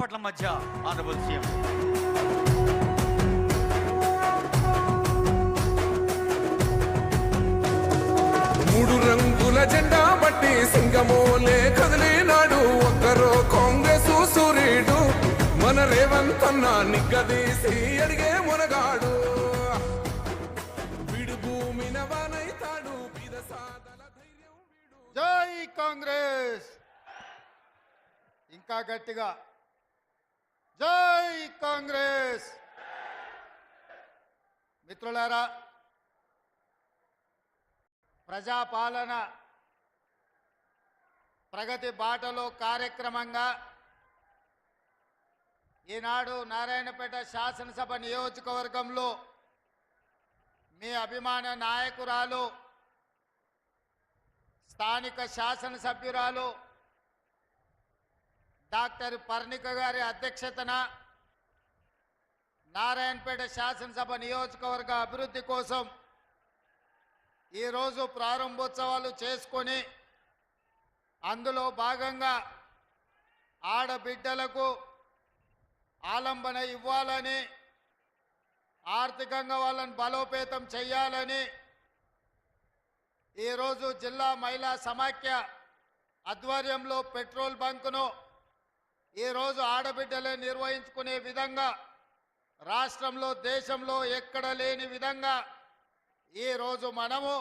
చప్పట్ల మధ్య honourable CM. మూడు రంగుల జెండా బట్టి సింగమోలే కదిలినాడు ఒక్కరో కాంగ్రెస్ సూర్యుడు మన రేవంత్ అన్న నిగ్గదీసి అడిగే మునగాడు వీడు భూమి నవనైతాడు బీద సాదల ధైర్యం వీడు. జై కాంగ్రెస్. ఇంకా గట్టిగా జై కాంగ్రెస్. మిత్రులారా, ప్రజాపాలన ప్రగతి బాటలో కార్యక్రమంగా ఈనాడు నారాయణపేట శాసనసభ నియోజకవర్గంలో మీ అభిమాన నాయకురాలు స్థానిక శాసనసభ్యురాలు డాక్టర్ పర్ణిక గారి అధ్యక్షతన నారాయణపేట శాసనసభ నియోజకవర్గ అభివృద్ధి కోసం ఈరోజు ప్రారంభోత్సవాలు చేసుకొని అందులో భాగంగా ఆడబిడ్డలకు ఆలంబన ఇవ్వాలని, ఆర్థికంగా వాళ్ళని బలోపేతం చేయాలని ఈరోజు జిల్లా మహిళా సమాఖ్య ఆధ్వర్యంలో పెట్రోల్ బంకును ఈరోజు ఆడబిడ్డలే నిర్వహించుకునే విధంగా రాష్ట్రంలో దేశంలో ఎక్కడ లేని విధంగా ఈరోజు మనము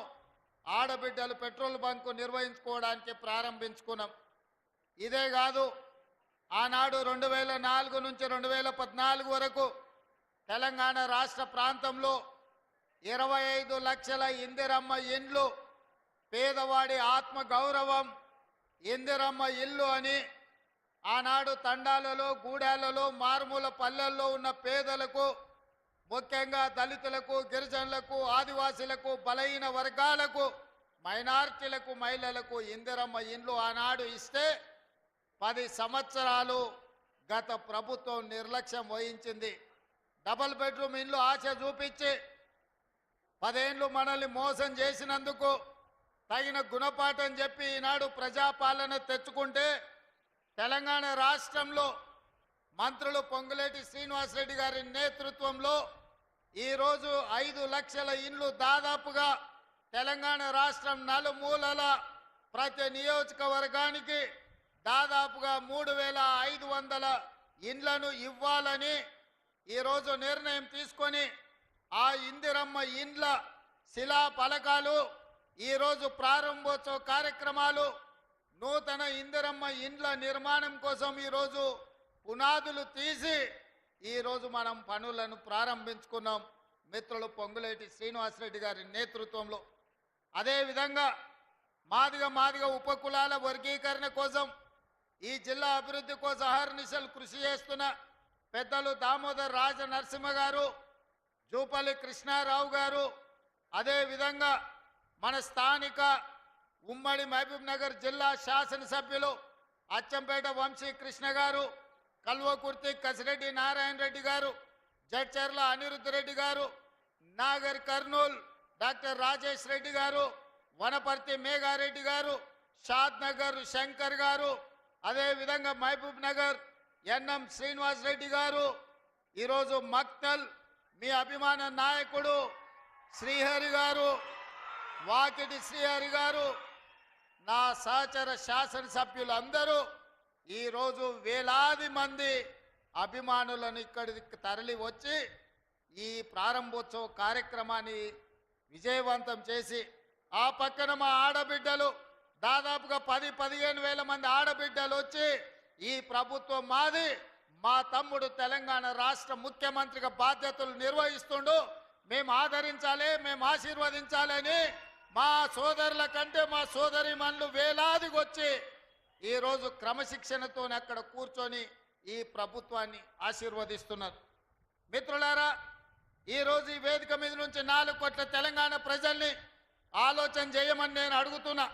ఆడబిడ్డలు పెట్రోల్ బంకు నిర్వహించుకోవడానికి ప్రారంభించుకున్నాం. ఇదే కాదు, ఆనాడు 2004 నుంచి 2014 వరకు తెలంగాణ రాష్ట్ర ప్రాంతంలో 25 లక్షల ఇందిరమ్మ ఇండ్లు, పేదవాడి ఆత్మ గౌరవం ఇందిరమ్మ ఇల్లు అని ఆనాడు తండాలలో, గూడాలలో, మారుమూల పల్లెల్లో ఉన్న పేదలకు, ముఖ్యంగా దళితులకు, గిరిజనులకు, ఆదివాసీలకు, బలహీన వర్గాలకు, మైనారిటీలకు, మహిళలకు ఇందిరమ్మ ఇండ్లు ఆనాడు ఇస్తే 10 సంవత్సరాలు గత ప్రభుత్వం నిర్లక్ష్యం వహించింది. డబుల్ బెడ్రూమ్ ఇండ్లు ఆశ చూపించి 10 ఏళ్ళు మనల్ని మోసం చేసినందుకు తగిన గుణపాఠం చెప్పి ఈనాడు ప్రజాపాలన తెచ్చుకుంటే తెలంగాణ రాష్ట్రంలో మంత్రులు పొంగులేటి శ్రీనివాసరెడ్డి గారి నేతృత్వంలో ఈరోజు 5 లక్షల ఇండ్లు దాదాపుగా తెలంగాణ రాష్ట్రం నలుమూలల ప్రతి నియోజకవర్గానికి దాదాపుగా 3500 ఇండ్లను ఇవ్వాలని ఈరోజు నిర్ణయం తీసుకొని ఆ ఇందిరమ్మ ఇండ్ల శిలా ఫలకాలు ఈరోజు ప్రారంభోత్సవ కార్యక్రమాలు, నూతన ఇందిరమ్మ ఇండ్ల నిర్మాణం కోసం ఈరోజు పునాదులు తీసి ఈరోజు మనం పనులను ప్రారంభించుకున్నాం మిత్రులు పొంగులేటి శ్రీనివాసరెడ్డి గారి నేతృత్వంలో. అదేవిధంగా మాదిగ ఉపకులాల వర్గీకరణ కోసం ఈ జిల్లా అభివృద్ధి కోసం అహర్నిశలు కృషి చేస్తున్న పెద్దలు దామోదర్ రాజ నరసింహ గారు, జూపల్లి కృష్ణారావు గారు, అదేవిధంగా మన స్థానిక ఉమ్మడి మహబూబ్ నగర్ జిల్లా శాసనసభ్యులు అచ్చంపేట వంశీ కృష్ణ గారు, కల్వకుర్తి కసిరెడ్డి నారాయణ రెడ్డి గారు, జడ్చర్ల అనిరుద్ధ రెడ్డి గారు, నాగర్ కర్నూల్ డాక్టర్ రాజేష్ రెడ్డి గారు, వనపర్తి మేఘారెడ్డి గారు, షాద్ నగర్ శంకర్ గారు, అదేవిధంగా మహబూబ్ నగర్ ఎన్ఎం శ్రీనివాస్ రెడ్డి గారు, ఈరోజు మక్తల్ మీ అభిమాన నాయకుడు శ్రీహరి గారు, వాకిటి శ్రీహరి గారు, నా సహచర శాసనసభ్యులందరూ ఈరోజు వేలాది మంది అభిమానులను ఇక్కడికి తరలి వచ్చి ఈ ప్రారంభోత్సవ కార్యక్రమాన్ని విజయవంతం చేసి, ఆ పక్కన మా ఆడబిడ్డలు దాదాపుగా 10-15 వేల మంది ఆడబిడ్డలు వచ్చి ఈ ప్రభుత్వం మాది, మా తమ్ముడు తెలంగాణ రాష్ట్ర ముఖ్యమంత్రిగా బాధ్యతలు నిర్వహిస్తుండు, మేము ఆదరించాలి, మేము ఆశీర్వదించాలని మా సోదరుల కంటే మా సోదరిమణులు వేలాదికి వచ్చి ఈరోజు క్రమశిక్షణతో అక్కడ కూర్చొని ఈ ప్రభుత్వాన్ని ఆశీర్వదిస్తున్నారు. మిత్రులారా, ఈరోజు ఈ వేదిక మీద నుంచి 4 కోట్ల తెలంగాణ ప్రజల్ని ఆలోచన చేయమని నేను అడుగుతున్నా.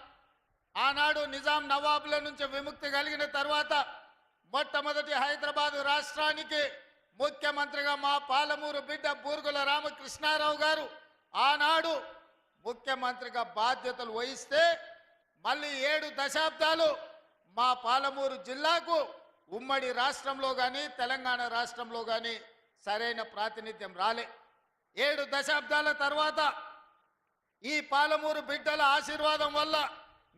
ఆనాడు నిజాం నవాబుల నుంచి విముక్తి కలిగిన తర్వాత మొట్టమొదటి హైదరాబాద్ రాష్ట్రానికి ముఖ్యమంత్రిగా మా పాలమూరు బిడ్డ బూర్గుల రామకృష్ణారావు గారు ఆనాడు ముఖ్యమంత్రిగా బాధ్యతలు వహిస్తే మళ్ళీ 7 దశాబ్దాలు మా పాలమూరు జిల్లాకు ఉమ్మడి రాష్ట్రంలో కానీ తెలంగాణ రాష్ట్రంలో కానీ సరైన ప్రాతినిధ్యం రాలే. 7 దశాబ్దాల తర్వాత ఈ పాలమూరు బిడ్డల ఆశీర్వాదం వల్ల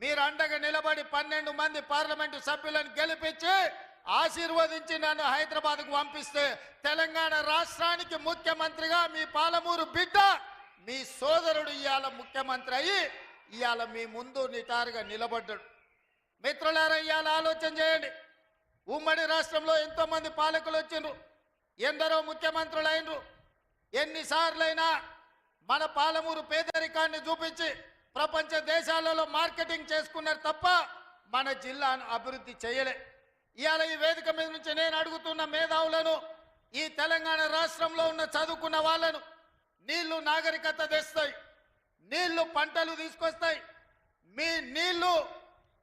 మీరు అండగా నిలబడి 12 మంది పార్లమెంటు సభ్యులను గెలిపించి ఆశీర్వదించి నన్ను హైదరాబాద్కు పంపిస్తే తెలంగాణ రాష్ట్రానికి ముఖ్యమంత్రిగా మీ పాలమూరు బిడ్డ మీ సోదరుడు ఇవాళ ముఖ్యమంత్రి అయ్యి ఇవాళ మీ ముందు నిటారుగా నిలబడ్డాడు. మిత్రులారా, ఇవాళ ఆలోచన చేయండి. ఉమ్మడి రాష్ట్రంలో ఎంతో మంది పాలకులు వచ్చిండ్రు, ఎందరో ముఖ్యమంత్రులు అయినరు. ఎన్నిసార్లైనా మన పాలమూరు పేదరికాన్ని చూపించి ప్రపంచ దేశాలలో మార్కెటింగ్ చేసుకున్నారు తప్ప మన జిల్లాను అభివృద్ధి చేయలే. ఇవాళ ఈ వేదిక మీద నుంచి నేను అడుగుతున్న మేధావులను, ఈ తెలంగాణ రాష్ట్రంలో ఉన్న చదువుకున్న వాళ్ళను, నీళ్లు నాగరికత తెస్తాయి, నీళ్లు పంటలు తీసుకొస్తాయి, మీ నీళ్లు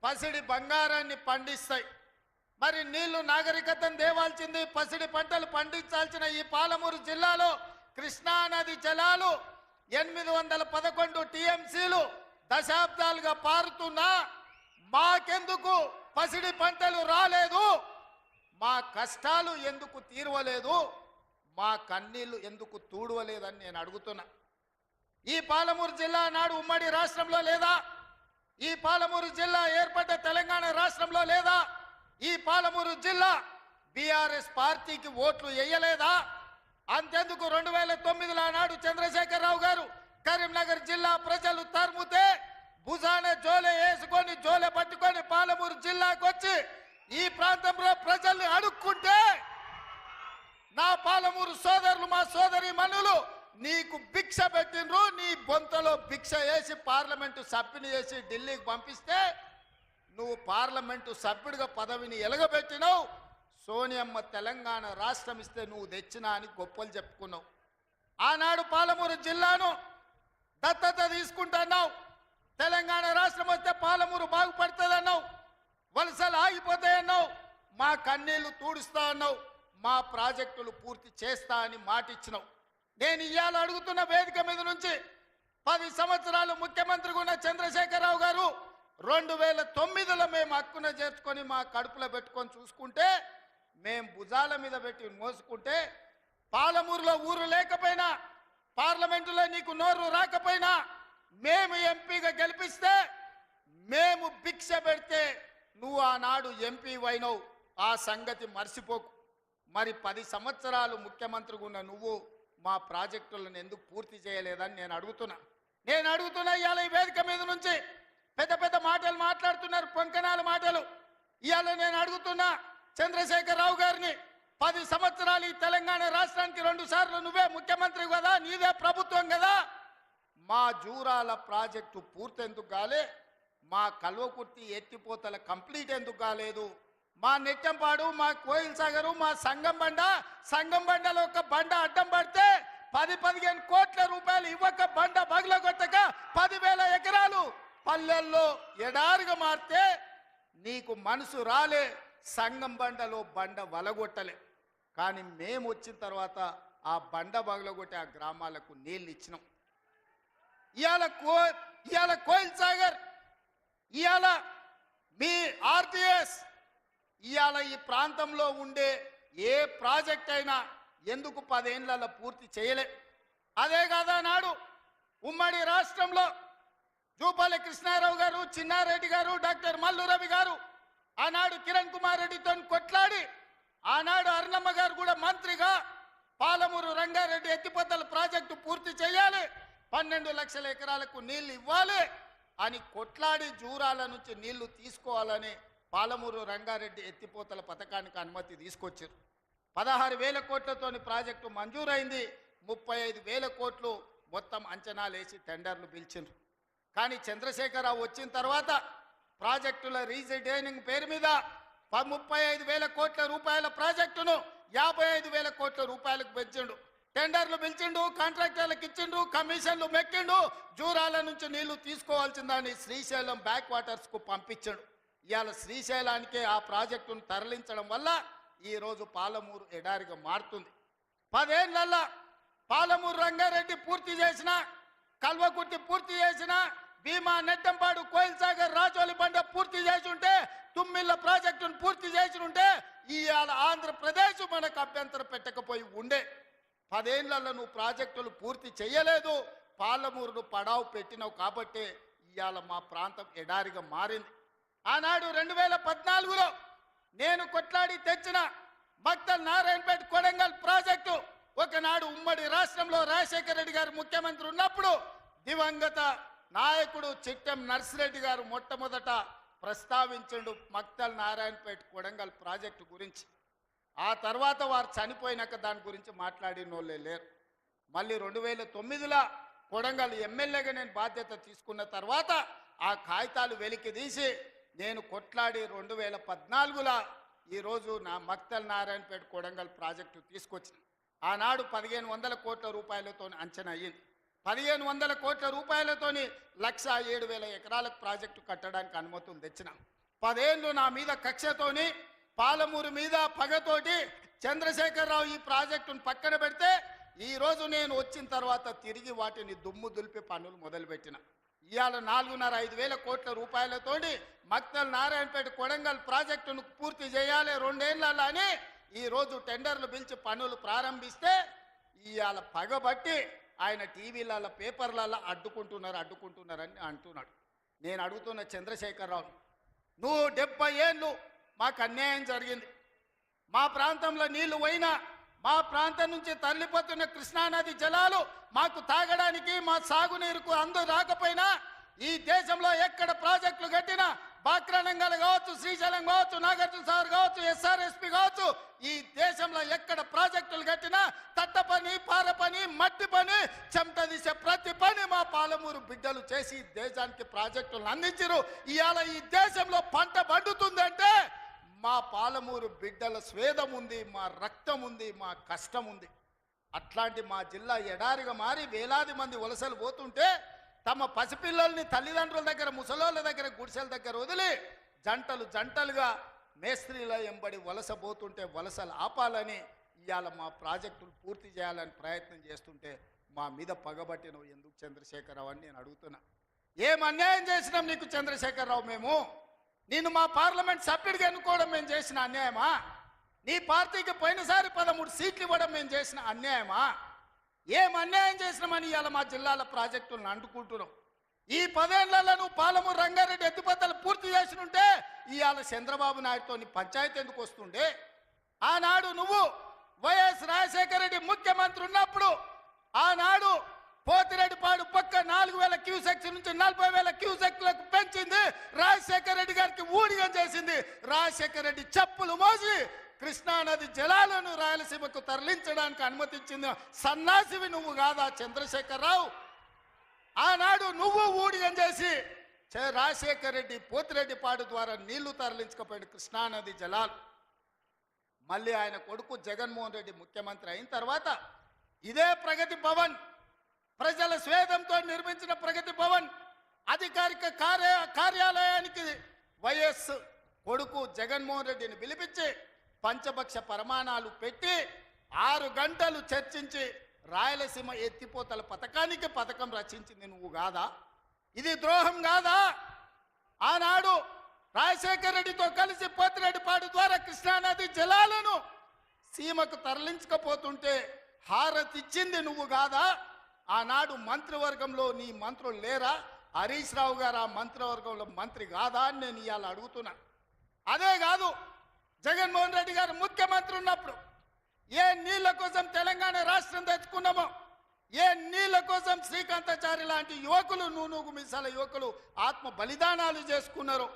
పసిడి బంగారాన్ని పండిస్తాయి. మరి నీళ్లు నాగరికతను దేవాల్సింది, పసిడి పంటలు పండించాల్సిన ఈ పాలమూరు జిల్లాలో కృష్ణానది జలాలు 811 టీఎంసీలు దశాబ్దాలుగా పారుతున్నా మాకెందుకు పసిడి పంటలు రాలేదు? మా కష్టాలు ఎందుకు తీరవలేదు? మా కన్నీళ్లు ఎందుకు తూడవలేదని నేను అడుగుతున్నా. ఈ పాలమూరు జిల్లా నాడు ఉమ్మడి రాష్ట్రంలో లేదా? ఈ పాలమూరు జిల్లా ఏర్పడ్డ తెలంగాణ రాష్ట్రంలో లేదా? ఈ పాలమూరు జిల్లా బీఆర్ఎస్ పార్టీకి ఓట్లు వేయలేదా? అంతెందుకు 2009లో నాడు చంద్రశేఖరరావు గారు కరీంనగర్ జిల్లా ప్రజలు తరుముతే భుజాన జోలె వేసుకొని జోలె పట్టుకొని పాలమూరు జిల్లాకు వచ్చి ఈ ప్రాంతంలో ప్రజల్ని అడుక్కుంటే నా పాలమూరు సోదరులు, మా సోదరి మనులు నీకు భిక్ష పెట్టినరు. నీ బొంతలో భిక్ష వేసి పార్లమెంటు సభ్యుని వేసి ఢిల్లీకి పంపిస్తే నువ్వు పార్లమెంటు సభ్యుడిగా పదవిని ఎలగబెట్టినావు. సోనియమ్మ తెలంగాణ రాష్ట్రం ఇస్తే నువ్వు తెచ్చినా అని గొప్పలు చెప్పుకున్నావు. ఆనాడు పాలమూరు జిల్లాను దత్తత తీసుకుంటున్నావు. తెలంగాణ రాష్ట్రం వస్తే పాలమూరు బాగుపడుతుందన్నావు. వలసలు ఆగిపోతాయన్నావు. మా కన్నీళ్లు తూడుస్తా అన్నావు. మా ప్రాజెక్టులు పూర్తి చేస్తా అని మాటిచ్చినావు. నేను ఇవాళ అడుగుతున్న వేదిక మీద నుంచి 10 సంవత్సరాలు ముఖ్యమంత్రిగా ఉన్న చంద్రశేఖరరావు గారు 2009లో మేము హక్కున చేర్చుకొని మా కడుపులో పెట్టుకొని చూసుకుంటే, మేము భుజాల మీద పెట్టి మోసుకుంటే, పాలమూరులో ఊరు లేకపోయినా, పార్లమెంటులో నీకు నోరు రాకపోయినా, మేము ఎంపీగా గెలిపిస్తే మేము భిక్ష పెడితే నువ్వు ఆనాడు ఎంపీ అయినవు. ఆ సంగతి మర్చిపోకు. మరి 10 సంవత్సరాలు ముఖ్యమంత్రిగా ఉన్న నువ్వు మా ప్రాజెక్టులను ఎందుకు పూర్తి చేయలేదని నేను అడుగుతున్నా. ఇవాళ ఈ వేదిక మీద నుంచి పెద్ద పెద్ద మాటలు మాట్లాడుతున్నారు, పొంకనాల మాటలు. ఇవాళ నేను అడుగుతున్నా చంద్రశేఖరరావు గారిని, 10 సంవత్సరాలు ఈ తెలంగాణ రాష్ట్రానికి 2 సార్లు నువ్వే ముఖ్యమంత్రి కదా, నీదే ప్రభుత్వం కదా, మా జూరాల ప్రాజెక్టు పూర్తి ఎందుకు కాలే? మా కల్వకుర్తి ఎత్తిపోతల కంప్లీట్ ఎందుకు కాలేదు? మా నెట్టంపాడు, మా కోయిల్ సాగరు, మా సంగం బండలో ఒక బండ అడ్డం పడితే 10-15 కోట్ల రూపాయలు ఇవ్వక బండ బగలగొట్టక 10,000 ఎకరాలు పల్లెల్లో ఎడారిగా మారితే నీకు మనసు రాలే. సంగం బండలో బండ వలగొట్టలే. కానీ మేము వచ్చిన తర్వాత ఆ బండ బగలగొట్టి ఆ గ్రామాలకు నీళ్ళు ఇచ్చినాం. ఇవాళ కోయిల్ సాగర్, ఇవాళ మీ ఆర్టీఎస్, ఇవాళ ఈ ప్రాంతంలో ఉండే ఏ ప్రాజెక్ట్ అయినా ఎందుకు 10 ఏళ్లలో పూర్తి చేయలే? అదే కాదా నాడు ఉమ్మడి రాష్ట్రంలో జూపల్లి కృష్ణారావు గారు, చిన్నారెడ్డి గారు, డాక్టర్ మల్లు రవి గారు ఆనాడు కిరణ్ కుమార్ రెడ్డితో కొట్లాడి, ఆనాడు అరుణమ్మ గారు కూడా మంత్రిగా పాలమూరు రంగారెడ్డి ఎత్తిపోతల ప్రాజెక్టు పూర్తి చేయాలి, 12 లక్షల ఎకరాలకు నీళ్లు ఇవ్వాలి అని కొట్లాడి జూరాల నుంచి నీళ్లు తీసుకోవాలని పాలమూరు రంగారెడ్డి ఎత్తిపోతల పథకానికి అనుమతి తీసుకొచ్చారు. 16,000 కోట్లతోని ప్రాజెక్టు మంజూరైంది. 35,000 కోట్లు మొత్తం అంచనాలు వేసి టెండర్లు పిలిచిండ్రు. కానీ చంద్రశేఖరరావు వచ్చిన తర్వాత ప్రాజెక్టుల రీజైనింగ్ పేరు మీద 35,000 కోట్ల రూపాయల ప్రాజెక్టును 55,000 కోట్ల రూపాయలకు పెంచిండు. టెండర్లు పిలిచిండు, కాంట్రాక్టర్లకు ఇచ్చిండు, కమిషన్లు మెక్కిండు. జూరాల నుంచి నీళ్లు తీసుకోవాల్సిందని శ్రీశైలం బ్యాక్ వాటర్స్కు పంపించాడు. ఇవాళ శ్రీశైలానికే ఆ ప్రాజెక్టును తరలించడం వల్ల ఈరోజు పాలమూరు ఎడారిగా మారుతుంది. 10 ఏళ్లలో పాలమూరు రంగారెడ్డి పూర్తి చేసిన, కల్వకుర్తి పూర్తి చేసిన, భీమా, నెట్టంపాడు, కోయిల్ సాగర్, రాజోలి బండ పూర్తి చేసి ఉంటే, తుమ్మిళ్ళ ప్రాజెక్టును పూర్తి చేసి ఉంటే ఇవాళ ఆంధ్రప్రదేశ్ మనకు అభ్యంతరం పెట్టకపోయి ఉండే. 10 ఏళ్లలో నువ్వు ప్రాజెక్టులు పూర్తి చేయలేదు, పాలమూరును పడావు పెట్టినావు కాబట్టి ఇవాళ మా ప్రాంతం ఎడారిగా మారింది. ఆనాడు 2014లో నేను కొట్లాడి తెచ్చిన మక్తల్ నారాయణపేట కొడంగల్ ప్రాజెక్టు ఒకనాడు ఉమ్మడి రాష్ట్రంలో రాజశేఖర రెడ్డి గారు ముఖ్యమంత్రి ఉన్నప్పుడు దివంగత నాయకుడు చిట్టెం నర్సిరెడ్డి గారు మొట్టమొదట ప్రస్తావించండు మక్తల్ నారాయణపేట కొడంగల్ ప్రాజెక్టు గురించి. ఆ తర్వాత వారు చనిపోయినాక దాని గురించి మాట్లాడిన వాళ్ళే లేరు. మళ్ళీ 2009లో కొడంగల్ ఎమ్మెల్యేగా నేను బాధ్యత తీసుకున్న తర్వాత ఆ కాగితాలు వెలికి తీసి నేను కొట్లాడి 2014లో ఈరోజు నా మక్తల్ నారాయణపేట కొడంగల్ ప్రాజెక్టు తీసుకొచ్చిన. ఆనాడు 1500 కోట్ల రూపాయలతో అంచనా అయ్యింది. 1500 కోట్ల రూపాయలతోని 1,07,000 ఎకరాలకు ప్రాజెక్టు కట్టడానికి అనుమతులు తెచ్చిన. 10 ఏళ్ళు నా మీద కక్షతోని పాలమూరు మీద పగతోటి చంద్రశేఖరరావు ఈ ప్రాజెక్టును పక్కన పెడితే ఈరోజు నేను వచ్చిన తర్వాత తిరిగి వాటిని దుమ్ము దులిపి పనులు మొదలుపెట్టిన. ఇవాళ 4,500 కోట్ల రూపాయలతోటి మక్తల్ నారాయణపేట కొడంగల్ ప్రాజెక్టును పూర్తి చేయాలి 2 ఏళ్లలో అని ఈరోజు టెండర్లు పిలిచి పనులు ప్రారంభిస్తే ఇవాళ పగబట్టి ఆయన టీవీలలో పేపర్లలో అడ్డుకుంటున్నారని అంటున్నాడు. నేను అడుగుతున్న చంద్రశేఖరరావు, నువ్వు 70 ఏళ్ళు మాకు అన్యాయం జరిగింది, మా ప్రాంతంలో నీళ్లు పోయినా మా ప్రాంతం నుంచి తరలిపోతున్న కృష్ణానది జలాలు మాకు తాగడానికి మా సాగునీరుకు అందు రాకపోయినా ఈ దేశంలో ఎక్కడ ప్రాజెక్టులు కట్టినా బాక్రానంగల్ కావచ్చు, శ్రీశైలం కావచ్చు, నాగార్జున సాగర్ కావచ్చు, ఎస్ఆర్ఎస్పి కావచ్చు, ఈ దేశంలో ఎక్కడ ప్రాజెక్టులు కట్టినా తట్ట పని, పార పని, మట్టి పని, చెమట తీసే ప్రతి పని మా పాలమూరు బిడ్డలు చేసి దేశానికి ప్రాజెక్టులను అందించారు. ఇవాళ ఈ దేశంలో పంట పండుతుందంటే మా పాలమూరు బిడ్డల స్వేదం ఉంది, మా రక్తం ఉంది, మా కష్టం ఉంది. అట్లాంటి మా జిల్లా ఎడారిగా మారి వేలాది మంది వలసలు పోతుంటే తమ పసిపిల్లల్ని తల్లిదండ్రుల దగ్గర, ముసలోళ్ళ దగ్గర, గుడిసెల దగ్గర వదిలి జంటలుగా మేస్త్రీల ఎంబడి వలస పోతుంటే వలసలు ఆపాలని ఇవాళ మా ప్రాజెక్టులు పూర్తి చేయాలని ప్రయత్నం చేస్తుంటే మా మీద పగబట్టినవు ఎందుకు చంద్రశేఖరరావు అని నేను అడుగుతున్నా. ఏం అన్యాయం చేసినాం నీకు చంద్రశేఖరరావు? మేము నిన్ను మా పార్లమెంట్ సభ్యుడిగా ఎన్నుకోవడం మేము చేసిన అన్యాయమా? నీ పార్టీకి పోయినసారి 13 సీట్లు ఇవ్వడం మేము చేసిన అన్యాయమా? ఏం అన్యాయం చేసినామని ఇవాళ మా జిల్లాల ప్రాజెక్టులను అంటుకుంటున్నాం. ఈ 10 ఏళ్లలో నువ్వు పాలమూరు రంగారెడ్డి ఎత్తిపోతలు పూర్తి చేసినుంటే ఇవాళ చంద్రబాబు నాయుడుతో పంచాయతీ ఎందుకు వస్తుండే? ఆనాడు నువ్వు వైఎస్ రాజశేఖర రెడ్డి ముఖ్యమంత్రి ఉన్నప్పుడు ఆనాడు పోతిరెడ్డిపాడు పక్క 4,000 క్యూసెక్స్ నుంచి 40,000 క్యూసెక్లకు పెంచింది. రాజశేఖర రెడ్డి గారికి ఊడిగం చేసింది. రాజశేఖర రెడ్డి చెప్పులు మోసి కృష్ణానది జలాలను రాయలసీమకు తరలించడానికి అనుమతించింది సన్నాసివి నువ్వు కాదా చంద్రశేఖరరావు? ఆనాడు నువ్వు ఊడిగం చేసి రాజశేఖర రెడ్డి పోతిరెడ్డిపాడు ద్వారా నీళ్లు తరలించకపోయిన కృష్ణానది జలాలు. మళ్ళీ ఆయన కొడుకు జగన్మోహన్ రెడ్డి ముఖ్యమంత్రి అయిన తర్వాత ఇదే ప్రగతి భవన్, ప్రజల స్వేదంతో నిర్మించిన ప్రగతి భవన్ అధికారిక కార్యాలయానికి వైఎస్ కొడుకు జగన్మోహన్ రెడ్డిని పిలిపించి పంచపక్ష ప్రమాణాలు పెట్టి 6 గంటలు చర్చించి రాయలసీమ ఎత్తిపోతల పథకం రచించింది నువ్వు కాదా? ఇది ద్రోహం కాదా? ఆనాడు రాజశేఖర రెడ్డితో కలిసి పోతిరెడ్డిపాడు ద్వారా కృష్ణానది జలాలను సీమకు తరలించకపోతుంటే హారతిచ్చింది నువ్వు కాదా? ఆనాడు మంత్రివర్గంలో నీ మంత్రులు లేరా? హరీష్ రావు గారు ఆ మంత్రివర్గంలో మంత్రి కాదా అని నేను ఇవాళ అడుగుతున్నా. అదే కాదు, జగన్మోహన్ రెడ్డి గారు ముఖ్యమంత్రి ఉన్నప్పుడు ఏ నీళ్ల కోసం తెలంగాణ రాష్ట్రం తెచ్చుకున్నామో, ఏ నీళ్ల కోసం శ్రీకాంతాచారి లాంటి యువకులు, నూనూగు మిసాల యువకులు ఆత్మ బలిదానాలు చేసుకున్నారు.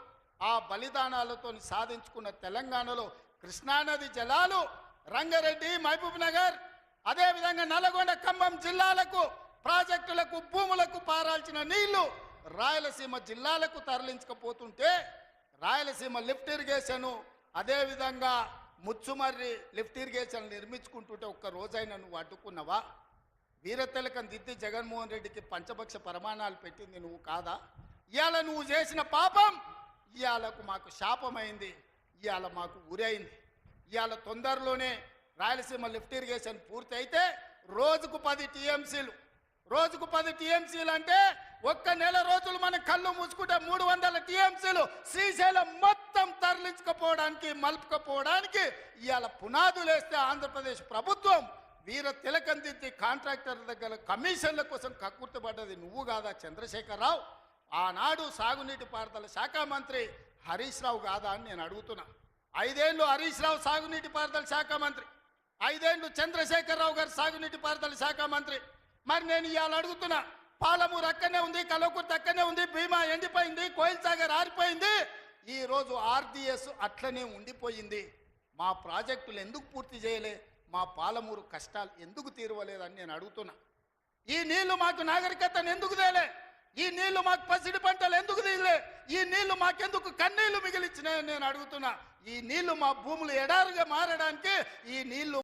ఆ బలిదానాలతో సాధించుకున్న తెలంగాణలో కృష్ణానది జలాలు రంగారెడ్డి, మహబూబ్ నగర్, అదేవిధంగా నల్గొండ, ఖమ్మం జిల్లాలకు ప్రాజెక్టులకు, భూములకు పారాల్సిన నీళ్లు రాయలసీమ జిల్లాలకు తరలించకపోతుంటే రాయలసీమ లిఫ్ట్ ఇరిగేషన్, అదేవిధంగా ముచ్చుమర్రి లిఫ్ట్ ఇరిగేషన్ నిర్మించుకుంటుంటే ఒక్క రోజైనా నువ్వు అడ్డుకున్నావా? వీరతిలకం దిద్ది జగన్మోహన్ రెడ్డికి పంచపక్ష ప్రమాణాలు పెట్టింది నువ్వు కాదా? ఇవాళ నువ్వు చేసిన పాపం ఇవాళకు మాకు శాపమైంది, ఇవాళ మాకు ఉరైంది. ఇవాళ తొందరలోనే రాయలసీమ లిఫ్ట్ ఇరిగేషన్ పూర్తి అయితే రోజుకు 10 టీఎంసీలు, రోజుకు 10 టీఎంసీలు అంటే ఒక్క నెల రోజులు మన కళ్ళు మూసుకుంటే 300 టీఎంసీలు శ్రీశైలం మొత్తం మరలించకపోవడానికి మలుపుకపోవడానికి ఇవాళ పునాదులు వేస్తే ఆంధ్రప్రదేశ్ ప్రభుత్వం వీర తిలకందిద్ది కాంట్రాక్టర్ దగ్గర కమిషన్ల కోసం కక్కుర్తిపడ్డది నువ్వు కాదా చంద్రశేఖరరావు? ఆనాడు సాగునీటి పారుదల శాఖ మంత్రి హరీష్ రావు కాదా అని నేను అడుగుతున్నా. 5 ఏళ్ళు హరీష్ రావు సాగునీటి పారుదల శాఖ మంత్రి, 5 ఏళ్ళు చంద్రశేఖరరావు గారు సాగునీటి పారుదల శాఖ మంత్రి. మరి నేను ఇవాళ అడుగుతున్నా, పాలమూరు అక్కడనే ఉంది, కల్వకుర్తి అక్కడనే ఉంది, భీమా ఎండిపోయింది, కోయిల్ సాగర్ ఆరిపోయింది, ఈ రోజు ఆర్డీఎస్ అట్లనే ఉండిపోయింది. మా ప్రాజెక్టులు ఎందుకు పూర్తి చేయలే? మా పాలమూరు కష్టాలు ఎందుకు తీరవలేదని నేను అడుగుతున్నా. ఈ నీళ్లు మాకు నాగరికతను ఎందుకు తేలే? ఈ నీళ్లు మాకు పసిడి పంటలు ఎందుకు తీయలే? ఈ నీళ్లు మాకెందుకు కన్నీళ్లు మిగిలిచ్చినాయని నేను అడుగుతున్నా. ఈ నీళ్లు మా భూములు ఎడారుగా మారడానికి ఈ నీళ్లు